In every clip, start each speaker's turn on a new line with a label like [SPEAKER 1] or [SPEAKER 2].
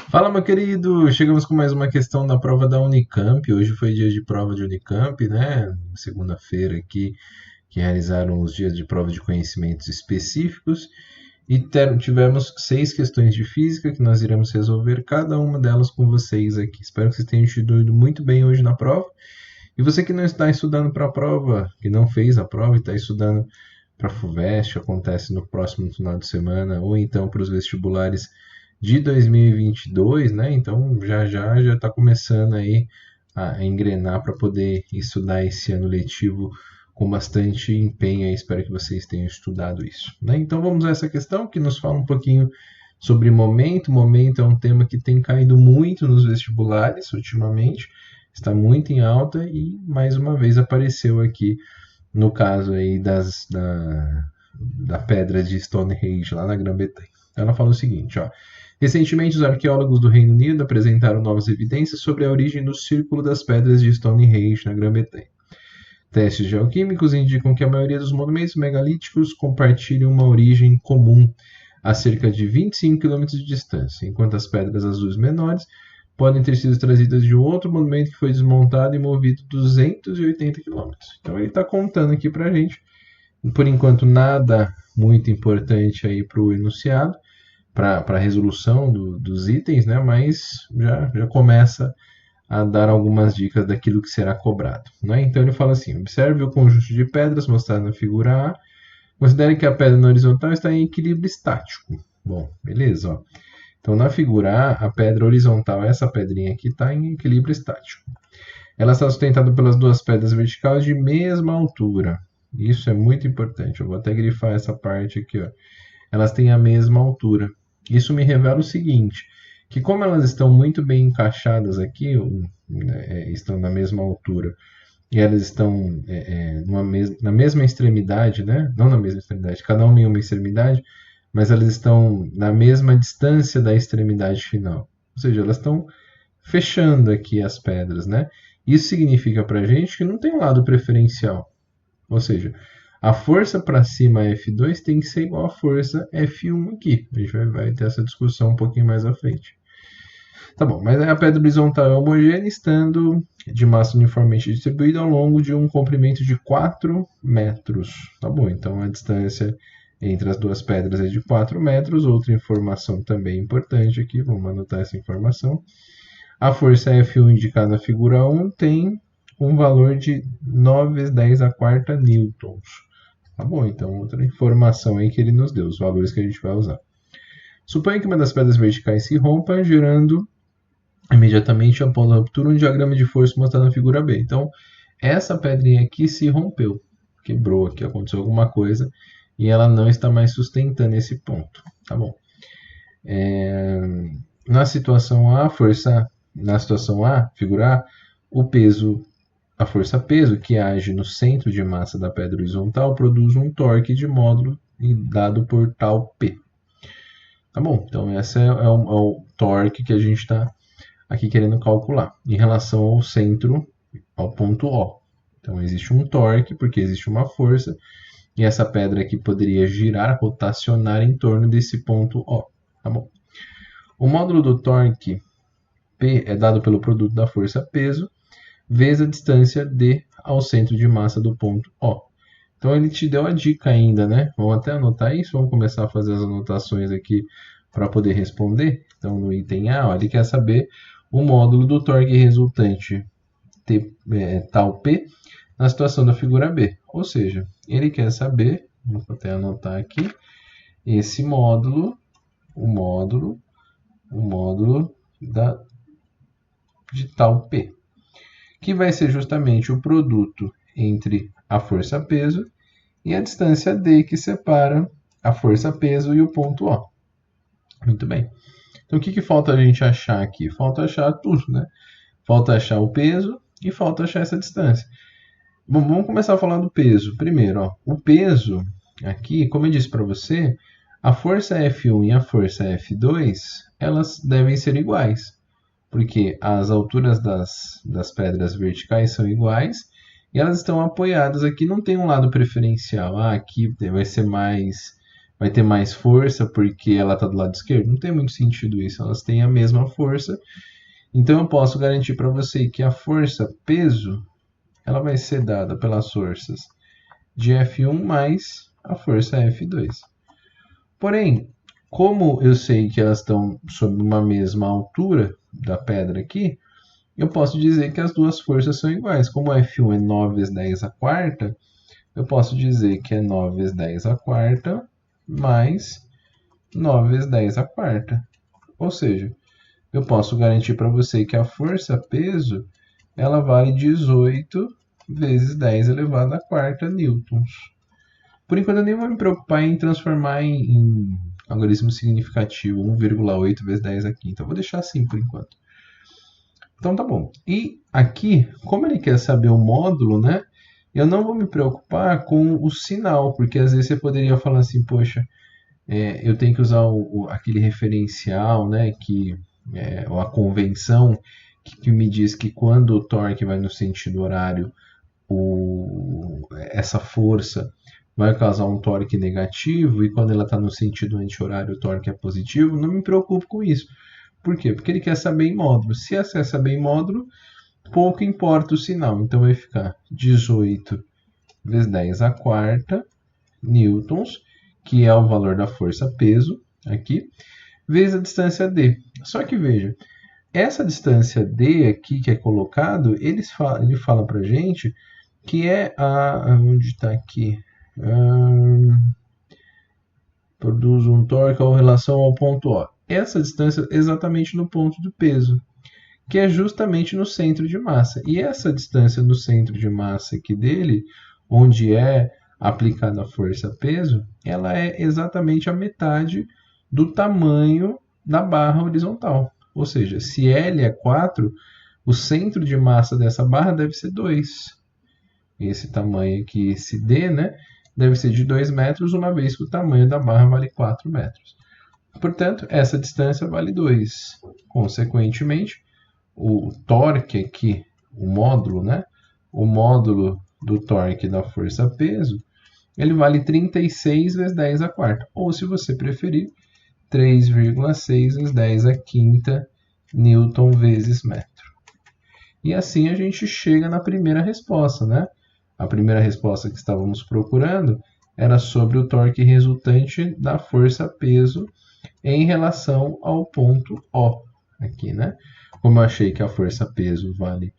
[SPEAKER 1] Fala, meu querido! Chegamos com mais uma questão da prova da Unicamp. Hoje foi dia de prova de Unicamp, né? Segunda-feira aqui, que realizaram os dias de prova de conhecimentos específicos. E tivemos 6 questões de física que nós iremos resolver, cada uma delas com vocês aqui. Espero que vocês tenham ido muito bem hoje na prova. E você que não está estudando para a prova, que não fez a prova e está estudando para a FUVEST, acontece no próximo final de semana, ou então para os vestibulares de 2022, né? Então já está começando aí a engrenar para poder estudar esse ano letivo com bastante empenho. Aí espero que vocês tenham estudado isso, né? Então vamos a essa questão que nos fala um pouquinho sobre momento. Momento é um tema que tem caído muito nos vestibulares ultimamente, está muito em alta e mais uma vez apareceu aqui no caso aí da pedra de Stonehenge lá na Grã-Bretanha. Ela fala o seguinte, ó. Recentemente, os arqueólogos do Reino Unido apresentaram novas evidências sobre a origem do Círculo das Pedras de Stonehenge na Grã-Bretanha. Testes geoquímicos indicam que a maioria dos monumentos megalíticos compartilham uma origem comum a cerca de 25 quilômetros de distância, enquanto as pedras azuis menores podem ter sido trazidas de um outro monumento que foi desmontado e movido 280 quilômetros. Então ele está contando aqui para a gente, por enquanto nada muito importante aí para o enunciado, para a resolução dos itens, né? Mas já começa a dar algumas dicas daquilo que será cobrado, né? Então ele fala assim: observe o conjunto de pedras mostrado na figura A. Considere que a pedra na horizontal está em equilíbrio estático. Bom, beleza, ó. Então na figura A pedra horizontal, essa pedrinha aqui, está em equilíbrio estático. Ela está sustentada pelas duas pedras verticais de mesma altura. Isso é muito importante. Eu vou até grifar essa parte aqui, ó. Elas têm a mesma altura. Isso me revela o seguinte, que como elas estão muito bem encaixadas aqui, estão na mesma altura, e elas estão na mesma extremidade, né? Não na mesma extremidade, cada uma em uma extremidade, mas elas estão na mesma distância da extremidade final. Ou seja, elas estão fechando aqui as pedras, né? Isso significa para a gente que não tem um lado preferencial. Ou seja, a força para cima F2 tem que ser igual à força F1 aqui. A gente vai ter essa discussão um pouquinho mais à frente. Tá bom, mas a pedra horizontal é homogênea, estando de massa uniformemente distribuída ao longo de um comprimento de 4 metros. Tá bom, então a distância entre as duas pedras é de 4 metros. Outra informação também importante aqui, vamos anotar essa informação. A força F1 indicada na figura 1 tem um valor de 9 vezes 10 a quarta newtons. Tá bom, então outra informação aí que ele nos deu, os valores que a gente vai usar. Suponha que uma das pedras verticais se rompa, gerando imediatamente após a ruptura um diagrama de força mostrado na figura B. Então, essa pedrinha aqui se rompeu, quebrou aqui, aconteceu alguma coisa e ela não está mais sustentando esse ponto. Tá bom. Na situação A, figura A, o peso, a força peso que age no centro de massa da pedra horizontal produz um torque de módulo dado por tal P. Tá bom, então esse é o torque que a gente está aqui querendo calcular em relação ao centro, ao ponto O. Então existe um torque porque existe uma força e essa pedra aqui poderia girar, rotacionar em torno desse ponto O. Tá bom. O módulo do torque P é dado pelo produto da força peso vezes a distância D ao centro de massa do ponto O. Então ele te deu a dica ainda, né? Vamos até anotar isso, vamos começar a fazer as anotações aqui para poder responder. Então no item A, ó, ele quer saber o módulo do torque resultante tal P na situação da figura B. Ou seja, ele quer saber, vou até anotar aqui, esse módulo, o módulo de tal P, que vai ser justamente o produto entre a força-peso e a distância D que separa a força-peso e o ponto O. Muito bem. Então, o que falta a gente achar aqui? Falta achar tudo, né? Falta achar o peso e falta achar essa distância. Bom, vamos começar a falar do peso. Primeiro, ó, o peso aqui, como eu disse para você, a força F1 e a força F2, elas devem ser iguais, porque as alturas das pedras verticais são iguais e elas estão apoiadas. Aqui não tem um lado preferencial. Aqui vai ser mais vai ter mais força porque ela está do lado esquerdo. Não tem muito sentido isso, elas têm a mesma força. Então eu posso garantir para você que a força peso ela vai ser dada pelas forças de F1 mais a força F2. Porém, como eu sei que elas estão sob uma mesma altura da pedra aqui, eu posso dizer que as duas forças são iguais. Como F1 é 9 vezes 10 a quarta, eu posso dizer que é 9 vezes 10 a quarta mais 9 vezes 10 a quarta. Ou seja, eu posso garantir para você que a força-peso ela vale 18 vezes 10 elevado à quarta newtons. Por enquanto, eu nem vou me preocupar em transformar em algarismo significativo 1,8 vezes 10 a quinta. Eu vou deixar assim por enquanto. Então tá bom. E aqui, como ele quer saber o módulo, né? Eu não vou me preocupar com o sinal, porque às vezes você poderia falar assim, poxa, eu tenho que usar aquele referencial, né? Ou a convenção que me diz que quando o torque vai no sentido horário, essa força vai causar um torque negativo e quando ela está no sentido anti-horário o torque é positivo. Não me preocupo com isso. Por quê? Porque ele quer saber em módulo. Se acessa bem em módulo, pouco importa o sinal. Então vai ficar 18 vezes 10 a quarta newtons, que é o valor da força peso aqui, vezes a distância d. Só que veja, essa distância d aqui que é colocado, ele fala para gente que é onde está aqui? Produz um torque em relação ao ponto O. Essa distância é exatamente no ponto do peso, que é justamente no centro de massa. E essa distância no centro de massa aqui dele, onde é aplicada a força-peso, ela é exatamente a metade do tamanho da barra horizontal. Ou seja, se L é 4, o centro de massa dessa barra deve ser 2. Esse tamanho aqui, esse D, né, deve ser de 2 metros, uma vez que o tamanho da barra vale 4 metros. Portanto, essa distância vale 2. Consequentemente, o torque aqui, o módulo, né, o módulo do torque da força-peso, ele vale 36 vezes 10 a quarta. Ou, se você preferir, 3,6 vezes 10 a quinta newton vezes metro. E assim a gente chega na primeira resposta, né? A primeira resposta que estávamos procurando era sobre o torque resultante da força-peso em relação ao ponto O, aqui, né? Como eu achei que a força-peso vale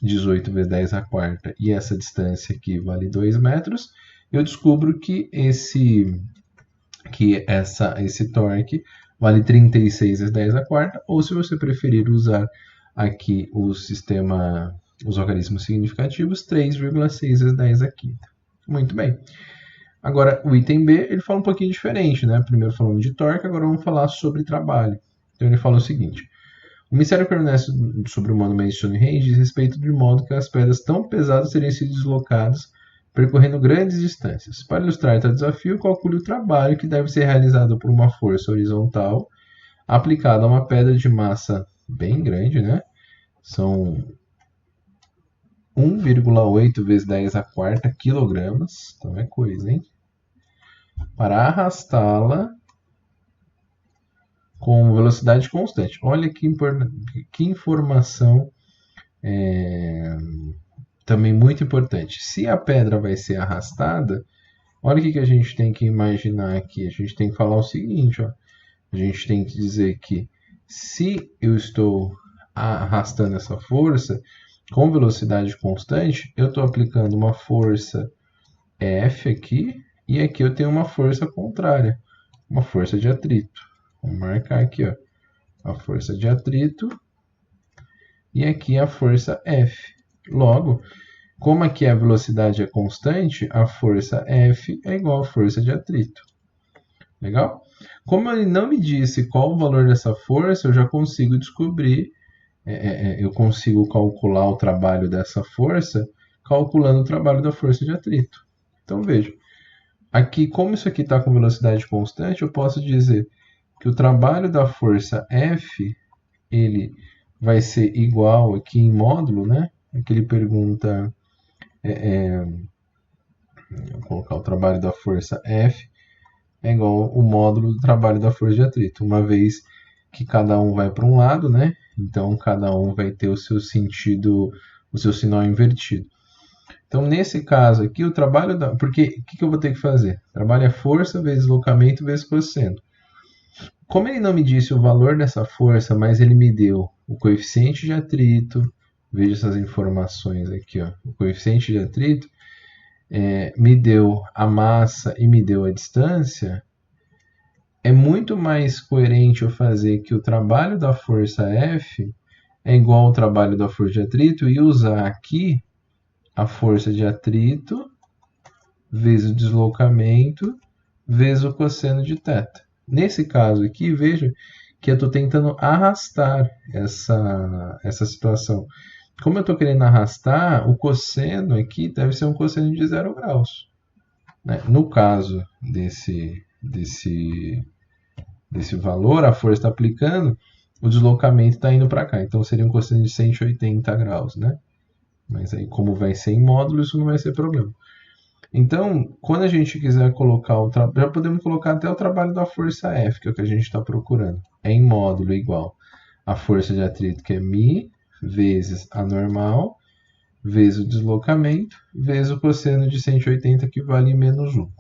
[SPEAKER 1] 18 vezes 10 a quarta e essa distância aqui vale 2 metros, eu descubro que esse torque vale 36 vezes 10 a quarta, ou se você preferir usar aqui os algarismos significativos, 3,6 vezes 10 a quinta. Muito bem. Agora, o item B, ele fala um pouquinho diferente, né? Primeiro falamos de torque, agora vamos falar sobre trabalho. Então ele fala o seguinte: o mistério que permanece sobre o monumento de Stonehenge diz respeito de modo que as pedras tão pesadas teriam sido deslocadas percorrendo grandes distâncias. Para ilustrar tal desafio, calcule o trabalho que deve ser realizado por uma força horizontal aplicada a uma pedra de massa bem grande, né? São 1,8 vezes 10 a quarta quilogramas, então é coisa, hein? Para arrastá-la com velocidade constante. Olha que informação também muito importante. Se a pedra vai ser arrastada, olha o que a gente tem que imaginar aqui. A gente tem que falar o seguinte, ó. A gente tem que dizer que se eu estou arrastando essa força com velocidade constante, eu estou aplicando uma força F aqui, e aqui eu tenho uma força contrária, uma força de atrito. Vou marcar aqui, ó, a força de atrito, e aqui a força F. Logo, como aqui a velocidade é constante, a força F é igual à força de atrito. Legal? Como ele não me disse qual o valor dessa força, eu já consigo descobrir, eu consigo calcular o trabalho dessa força calculando o trabalho da força de atrito. Então veja, aqui como isso aqui está com velocidade constante, eu posso dizer que o trabalho da força F ele vai ser igual aqui em módulo, né? Aqui ele pergunta, vou colocar o trabalho da força F é igual o módulo do trabalho da força de atrito, uma vez que cada um vai para um lado, né? Então cada um vai ter o seu sentido, o seu sinal invertido. Então nesse caso aqui, o trabalho da... Porque o que eu vou ter que fazer? Trabalho é força vezes deslocamento vezes cosseno. Como ele não me disse o valor dessa força, mas ele me deu o coeficiente de atrito, veja essas informações aqui, ó. O coeficiente de atrito me deu a massa e me deu a distância, é muito mais coerente eu fazer que o trabalho da força F é igual ao trabalho da força de atrito e usar aqui a força de atrito vezes o deslocamento vezes o cosseno de θ. Nesse caso aqui, veja que eu estou tentando arrastar essa situação. Como eu estou querendo arrastar, o cosseno aqui deve ser um cosseno de 0 graus. Né? No caso desse valor, a força está aplicando, o deslocamento está indo para cá. Então seria um cosseno de 180 graus. Né? Mas aí, como vai ser em módulo, isso não vai ser problema. Então, quando a gente quiser colocar já podemos colocar até o trabalho da força F, que é o que a gente está procurando. É em módulo igual a força de atrito, que é μ, vezes a normal, vezes o deslocamento, vezes o cosseno de 180, que vale menos 1.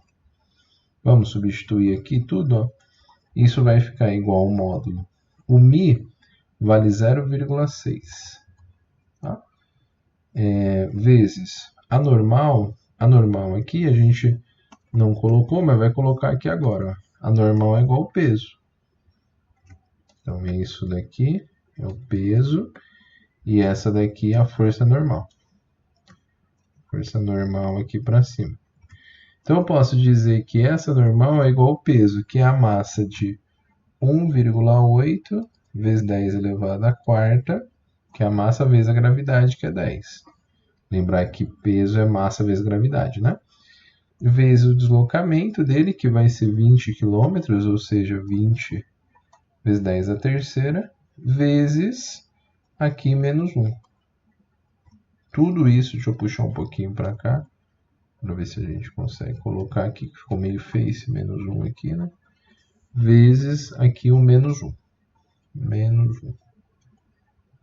[SPEAKER 1] Vamos substituir aqui tudo, ó. Isso vai ficar igual ao módulo. O μ vale 0,6. Tá? Vezes a normal aqui a gente não colocou, mas vai colocar aqui agora. Ó. A normal é igual ao peso. Então, isso daqui é o peso e essa daqui é a força normal. Força normal aqui para cima. Então, eu posso dizer que essa normal é igual ao peso, que é a massa de 1,8 vezes 10 elevado à quarta, que é a massa vezes a gravidade, que é 10. Lembrar que peso é massa vezes gravidade, né? Vezes o deslocamento dele, que vai ser 20 km, ou seja, 20 vezes 10 à terceira, vezes aqui menos 1. Tudo isso, deixa eu puxar um pouquinho para cá, para ver se a gente consegue colocar aqui, que ficou meio feio esse menos 1 aqui, né? Vezes aqui o menos 1. Menos 1.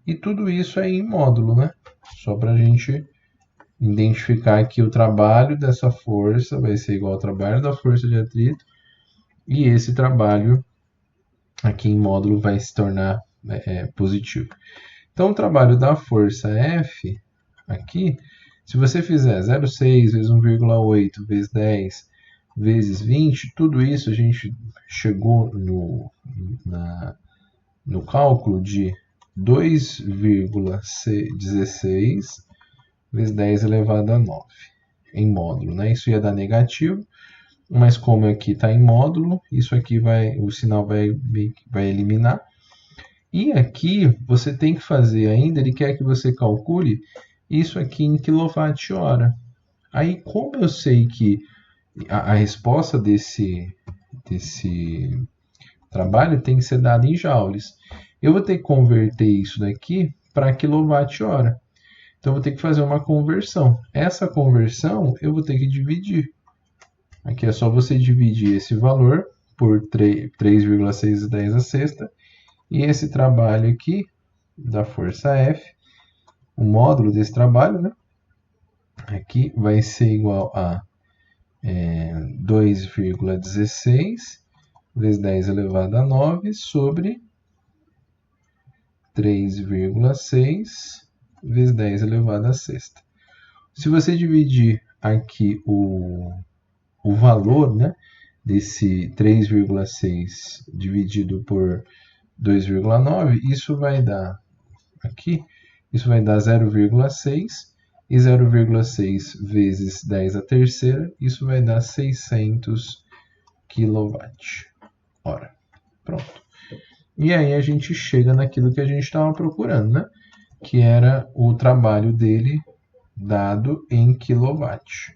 [SPEAKER 1] E tudo isso é em módulo, né? Só para a gente identificar que o trabalho dessa força vai ser igual ao trabalho da força de atrito, e esse trabalho aqui em módulo vai se tornar positivo. Então, o trabalho da força F, aqui, se você fizer 0,6 vezes 1,8 vezes 10 vezes 20, tudo isso a gente chegou no cálculo de 2,16 vezes 10 elevado a 9 em módulo. Né? Isso ia dar negativo, mas como aqui está em módulo, isso aqui o sinal vai eliminar. E aqui você tem que fazer ainda, ele quer que você calcule isso aqui em kWh. Aí, como eu sei que a resposta desse trabalho tem que ser dada em joules, eu vou ter que converter isso daqui para kWh. Então, eu vou ter que fazer uma conversão. Essa conversão eu vou ter que dividir. Aqui é só você dividir esse valor por 3,610 a sexta. E esse trabalho aqui, da força F, o módulo desse trabalho, né? Aqui vai ser igual a 2,16 vezes 10 elevado a 9 sobre 3,6 vezes 10 elevado a sexta. Se você dividir aqui o valor, né, desse 3,6 dividido por 2,9, isso vai dar aqui, isso vai dar 0,6 e 0,6 vezes 10 a terceira, isso vai dar 600 kWh. Pronto. E aí a gente chega naquilo que a gente estava procurando, né? Que era o trabalho dele dado em kilowatt.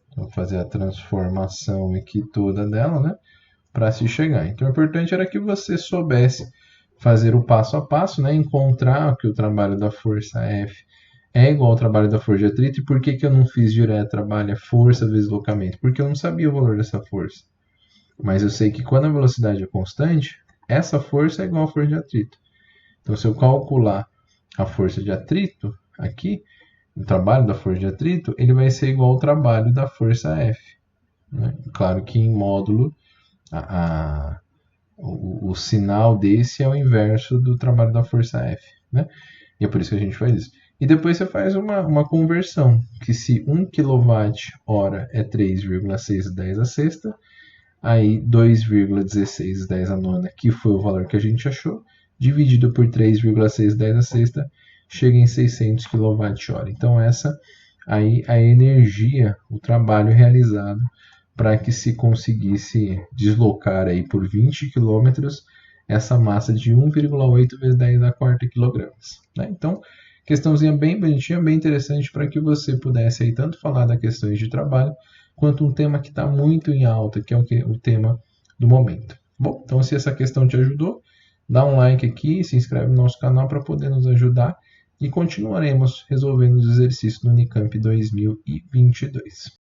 [SPEAKER 1] Então, vou fazer a transformação aqui toda dela, né? Para se chegar. Então, o importante era que você soubesse fazer o passo a passo, né? Encontrar que o trabalho da força F é igual ao trabalho da força de atrito. E por que eu não fiz direto trabalho força vezes deslocamento? Porque eu não sabia o valor dessa força. Mas eu sei que quando a velocidade é constante, essa força é igual à força de atrito. Então, se eu calcular a força de atrito aqui, o trabalho da força de atrito, ele vai ser igual ao trabalho da força F. Né? Claro que em módulo, o sinal desse é o inverso do trabalho da força F. Né? E é por isso que a gente faz isso. E depois você faz uma conversão, que se 1 kWh é 3,610 a sexta, aí 2,1610 a nona, que foi o valor que a gente achou, dividido por 3,610 a sexta, chega em 600 kWh. Então essa aí a energia, o trabalho realizado para que se conseguisse deslocar aí por 20 quilômetros essa massa de 1,8 vezes 10 a quarta quilogramas. Né? Então, questãozinha bem bonitinha, bem interessante para que você pudesse aí tanto falar das questões de trabalho, quanto um tema que está muito em alta, que é o tema do momento. Bom, então se essa questão te ajudou, dá um like aqui, se inscreve no nosso canal para poder nos ajudar e continuaremos resolvendo os exercícios no Unicamp 2022.